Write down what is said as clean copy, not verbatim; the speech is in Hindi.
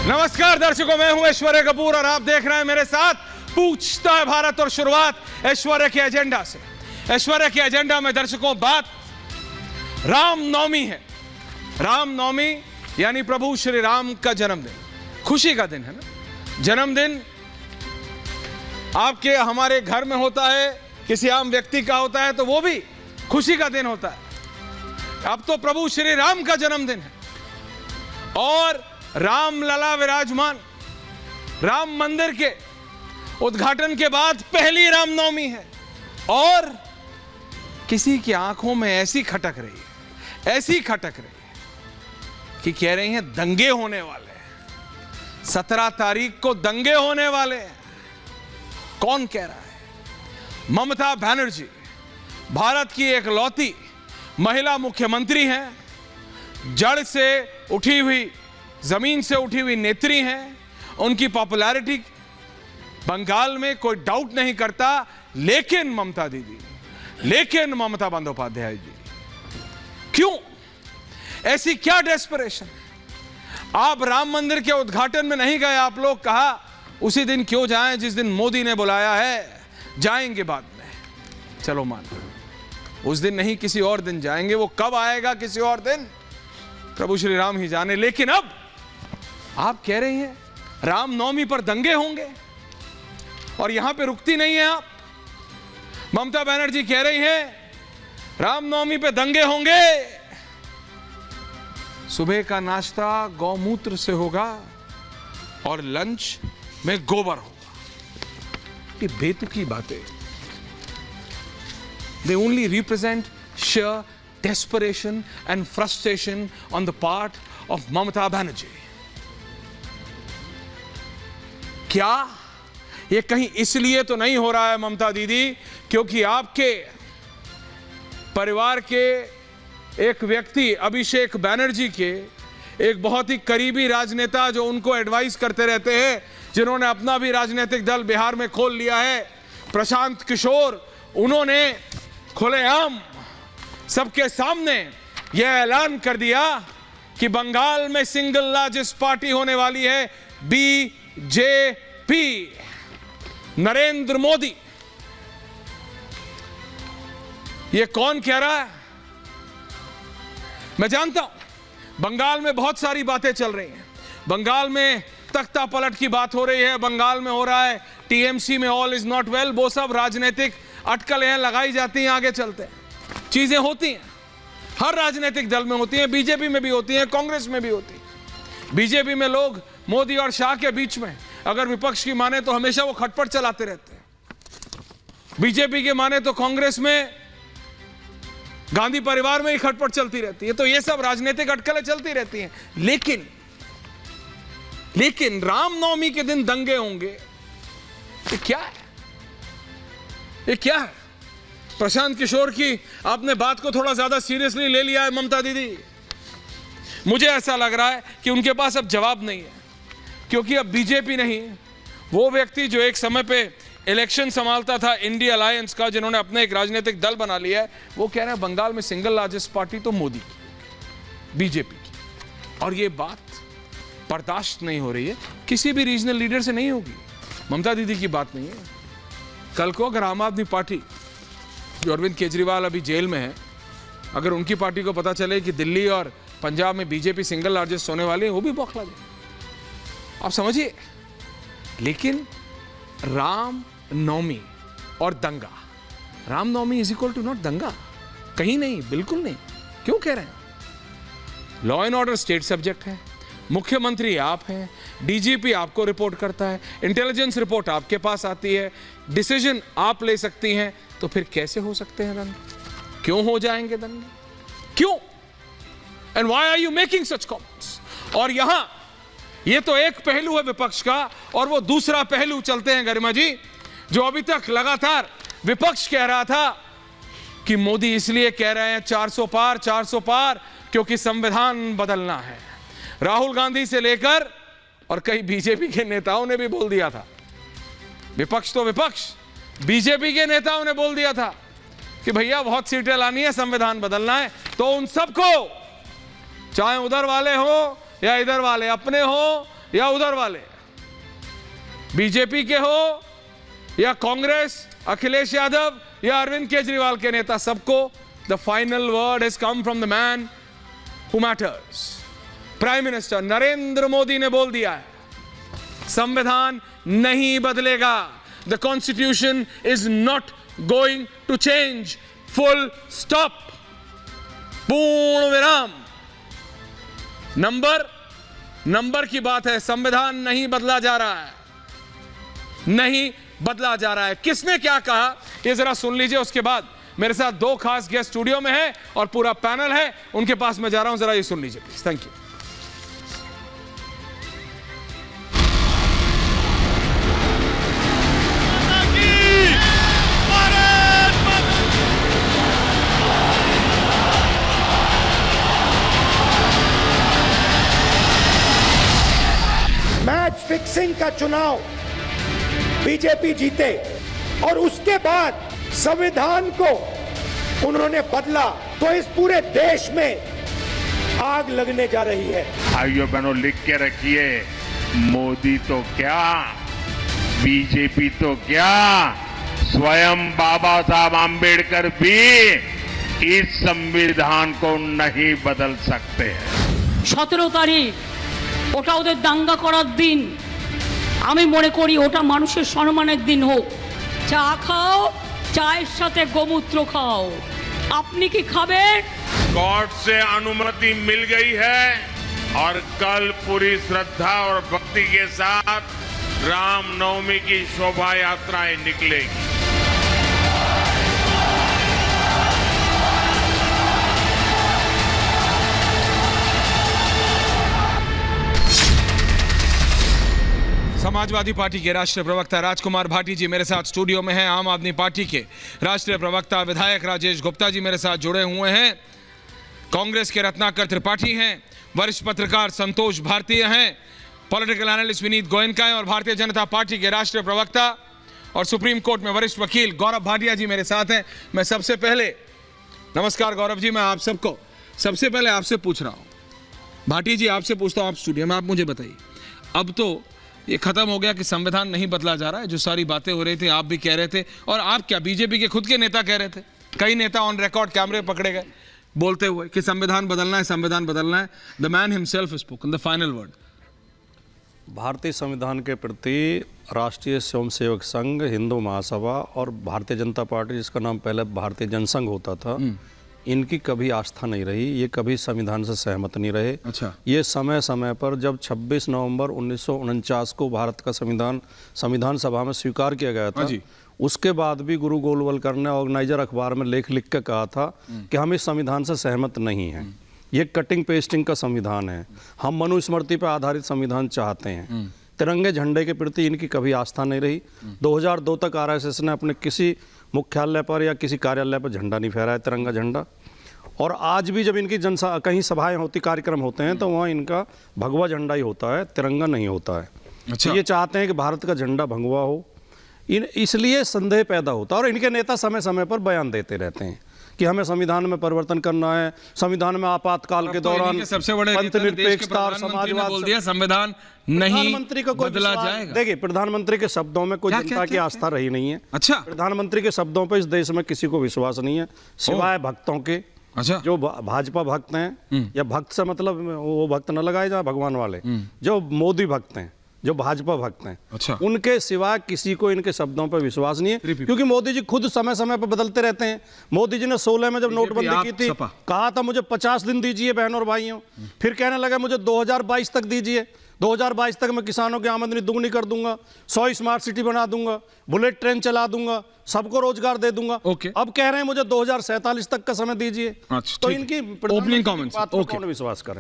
नमस्कार दर्शकों, मैं हूं ऐश्वर्य कपूर और आप देख रहे हैं मेरे साथ पूछता है भारत। और शुरुआत ऐश्वर्य के एजेंडा से। ऐश्वर्य के एजेंडा में दर्शकों बात रामनवमी है। रामनवमी यानी प्रभु श्री राम का जन्मदिन, खुशी का दिन है ना। जन्मदिन आपके हमारे घर में होता है, किसी आम व्यक्ति का होता है तो वो भी खुशी का दिन होता है। अब तो प्रभु श्री राम का जन्मदिन है और राम लला विराजमान। राम मंदिर के उद्घाटन के बाद पहली रामनवमी है और किसी की आंखों में ऐसी खटक रही है, ऐसी खटक रही है कि कह रही हैं दंगे होने वाले हैं। 17 तारीख को दंगे होने वाले हैं। कौन कह रहा है? ममता बनर्जी भारत की एकलौती महिला मुख्यमंत्री हैं। जड़ से उठी हुई, जमीन से उठी हुई नेत्री हैं। उनकी पॉपुलैरिटी बंगाल में कोई डाउट नहीं करता। लेकिन ममता दीदी, लेकिन ममता बंदोपाध्याय जी, क्यों? ऐसी क्या डेस्परेशन? आप राम मंदिर के उद्घाटन में नहीं गए। आप लोग कहा उसी दिन क्यों जाएं जिस दिन मोदी ने बुलाया है। जाएंगे बाद में, चलो मान, उस दिन नहीं किसी और दिन जाएंगे। वो कब आएगा किसी और दिन, प्रभु श्री राम ही जाने। लेकिन अब आप कह रही हैं रामनवमी पर दंगे होंगे और यहां पे रुकती नहीं है आप। ममता बनर्जी कह रही हैं रामनवमी पे दंगे होंगे। सुबह का नाश्ता गौमूत्र से होगा और लंच में गोबर होगा। ये बेतुकी बातें, they only represent sheer desperation and frustration on the part of Mamata Banerjee. क्या ये कहीं इसलिए तो नहीं हो रहा है ममता दीदी क्योंकि आपके परिवार के एक व्यक्ति अभिषेक बैनर्जी के एक बहुत ही करीबी राजनेता जो उनको एडवाइस करते रहते हैं, जिन्होंने अपना भी राजनीतिक दल बिहार में खोल लिया है, प्रशांत किशोर, उन्होंने खुलेआम सबके सामने यह ऐलान कर दिया कि बंगाल में सिंगल लार्जेस्ट पार्टी होने वाली है बीजेपी, नरेंद्र मोदी। यह कौन कह रहा है? मैं जानता हूं बंगाल में बहुत सारी बातें चल रही हैं। बंगाल में तख्ता पलट की बात हो रही है, बंगाल में हो रहा है टीएमसी में ऑल इज नॉट वेल। वो सब राजनीतिक अटकलें लगाई जाती हैं, आगे चलते हैं, चीजें होती हैं, हर राजनीतिक दल में होती हैं, बीजेपी में भी होती हैं, कांग्रेस में भी होती है। बीजेपी में लोग मोदी और शाह के बीच में अगर विपक्ष की माने तो हमेशा वो खटपट चलाते रहते हैं। बीजेपी के माने तो कांग्रेस में गांधी परिवार में ही खटपट चलती रहती है। तो ये सब राजनीतिक अटकलें चलती रहती हैं। लेकिन रामनवमी के दिन दंगे होंगे, ये क्या है? ये क्या है? प्रशांत किशोर की आपने बात को थोड़ा ज्यादा सीरियसली ले लिया है ममता दीदी। मुझे ऐसा लग रहा है कि उनके पास अब जवाब नहीं है, क्योंकि अब बीजेपी नहीं, वो व्यक्ति जो एक समय पे इलेक्शन संभालता था इंडिया अलायंस का, जिन्होंने अपने एक राजनीतिक दल बना लिया है, वो कह रहे हैं बंगाल में सिंगल लार्जेस्ट पार्टी तो मोदी की, बीजेपी की। और ये बात बर्दाश्त नहीं हो रही है, किसी भी रीजनल लीडर से नहीं होगी। ममता दीदी की बात नहीं है। कल को अगर आम आदमी पार्टी, जो अरविंद केजरीवाल अभी जेल में है, अगर उनकी पार्टी को पता चले कि दिल्ली और पंजाब में बीजेपी सिंगल लार्जेस्ट होने वाली है, वो भी बौखला जाए। आप समझिए। लेकिन रामनवमी और दंगा, Ramnavami is equal to not दंगा, कहीं नहीं, बिल्कुल नहीं। क्यों कह रहे हैं? Law and order state subject है, मुख्यमंत्री आप हैं, डीजीपी आपको रिपोर्ट करता है, इंटेलिजेंस रिपोर्ट आपके पास आती है, डिसीजन आप ले सकती हैं। तो फिर कैसे हो सकते हैं दंगे? क्यों हो जाएंगे दंगे? क्यों? And why are you making such comments? और यहां ये तो एक पहलू है विपक्ष का, और वो दूसरा पहलू चलते हैं गरिमा जी, जो अभी तक लगातार विपक्ष कह रहा था कि मोदी इसलिए कह रहे हैं 400 पार 400 पार क्योंकि संविधान बदलना है। राहुल गांधी से लेकर और कई बीजेपी के नेताओं ने भी बोल दिया था, विपक्ष तो विपक्ष, बीजेपी के नेताओं ने बोल दिया था कि भैया बहुत सीटें लानी है, संविधान बदलना है। तो उन सबको, चाहे उधर वाले हो या इधर वाले, अपने हो या उधर वाले, बीजेपी के हो या कांग्रेस, अखिलेश यादव या अरविंद केजरीवाल के नेता, सबको the final word has come from the man who matters. Prime minister Narendra Modi ने बोल दिया है, संविधान नहीं बदलेगा। The constitution is not going to change, full stop, पूर्ण विराम। नंबर की बात है, संविधान नहीं बदला जा रहा है, नहीं बदला जा रहा है। किसने क्या कहा ये जरा सुन लीजिए, उसके बाद मेरे साथ दो खास गेस्ट स्टूडियो में हैं और पूरा पैनल है, उनके पास मैं जा रहा हूं, जरा ये सुन लीजिए please. Thank you. Match fixing का चुनाव बीजेपी जीते और उसके बाद संविधान को उन्होंने बदला, तो इस पूरे देश में आग लगने जा रही है। भाइयों बहनों, लिख के रखिए, मोदी तो क्या, बीजेपी तो क्या, स्वयं बाबा साहब आंबेडकर भी इस संविधान को नहीं बदल सकते हैं। 17 तारीख ওটা ওদের দাঙ্গা করার দিন, আমি মনে করি ওটা মানুষের সম্মানের দিন হোক। চা খাও, চায়ের সাথে গোমূত্র খাও। আপনি কি খাবেন? कोर्ट से अनुमति मिल गई है और कल पूरी श्रद्धा और भक्ति के साथ रामनवमी की शोभा यात्राएं निकलेगी। समाजवादी पार्टी के राष्ट्रीय प्रवक्ता राजकुमार भाटी जी मेरे साथ स्टूडियो में हैं। आम आदमी पार्टी के राष्ट्रीय प्रवक्ता विधायक राजेश गुप्ता जी मेरे साथ जुड़े हुए हैं। कांग्रेस के रत्नाकर त्रिपाठी हैं। वरिष्ठ पत्रकार संतोष भारतीय हैं। पॉलिटिकल एनालिस्ट विनीत गोयनका हैं और भारतीय जनता पार्टी के राष्ट्रीय प्रवक्ता और सुप्रीम कोर्ट में वरिष्ठ वकील गौरव भाटिया जी मेरे साथ हैं। मैं सबसे पहले, नमस्कार गौरव जी, मैं आप सबको सबसे पहले आपसे पूछ रहा हूँ, भाटी जी आपसे पूछता हूँ, आप स्टूडियो में, आप मुझे बताइए, अब तो ये खत्म हो गया कि संविधान नहीं बदला जा रहा है, जो सारी बातें हो रही थी आप भी कह रहे थे और आप क्या बीजेपी के खुद के नेता कह रहे थे, कई नेता ऑन रिकॉर्ड कैमरे पकड़े गए बोलते हुए कि संविधान बदलना है, संविधान बदलना है। The man himself spoken the final word. भारतीय संविधान के प्रति राष्ट्रीय स्वयंसेवक संघ, हिंदू महासभा और भारतीय जनता पार्टी, जिसका नाम पहले भारतीय जनसंघ होता था, इनकी कभी आस्था नहीं रही, ये कभी संविधान से सहमत नहीं रहे। अच्छा। ये समय समय पर जब 26 नवंबर 1949 को भारत का संविधान सभा में स्वीकार किया गया था, उसके बाद भी गुरु गोलवलकर ने ऑर्गेनाइजर अखबार में लेख लिख कर कहा था कि हम इस संविधान से सहमत नहीं हैं, ये कटिंग पेस्टिंग का संविधान है, हम मनुस्मृति पर आधारित संविधान चाहते हैं। तिरंगे झंडे के प्रति इनकी कभी आस्था नहीं रही। 2002 तक आरएसएस ने अपने किसी मुख्यालय पर या किसी कार्यालय पर झंडा नहीं फहराया, तिरंगा झंडा। और आज भी जब इनकी कहीं सभाएं होती, कार्यक्रम होते हैं, तो वहाँ इनका भगवा झंडा ही होता है, तिरंगा नहीं होता है। अच्छा। ये चाहते हैं कि भारत का झंडा भगवा हो, इसलिए संदेह पैदा होता है। और इनके नेता समय समय पर बयान देते रहते हैं कि हमें संविधान में परिवर्तन करना है, संविधान में आपातकाल के दौरान सबसे बड़े पंथनिरपेक्षता और समाजवाद बोल दिया, संविधान नहीं प्रधानमंत्री को कोई बदला जाएगा। देखिए, प्रधानमंत्री के शब्दों में कोई जनता की आस्था रही नहीं है। अच्छा। प्रधानमंत्री के शब्दों पर इस देश में किसी को विश्वास नहीं है, सिवाय भक्तों के। अच्छा। जो भाजपा भक्त हैं, या भक्त से मतलब वो भक्त न लगाए जाए भगवान वाले, जो मोदी भक्त हैं, जो भाजपा भक्त हैं, अच्छा, उनके सिवाय किसी को इनके शब्दों पर विश्वास नहीं है, क्योंकि मोदी जी खुद समय समय पर बदलते रहते हैं। मोदी जी ने 16 में जब नोटबंदी की थी, कहा था मुझे 50 दिन दीजिए बहनों और भाइयों, फिर कहने लगा मुझे 2022 तक दीजिए, 2022 तक मैं किसानों की आमदनी दुगनी कर दूंगा, 100 स्मार्ट सिटी बना दूंगा, बुलेट ट्रेन चला दूंगा, सबको रोजगार दे दूंगा। अब कह रहे हैं मुझे 2047 तक का समय दीजिए। तो इनकी ओपनिंग कमेंट्स, कौन विश्वास करे?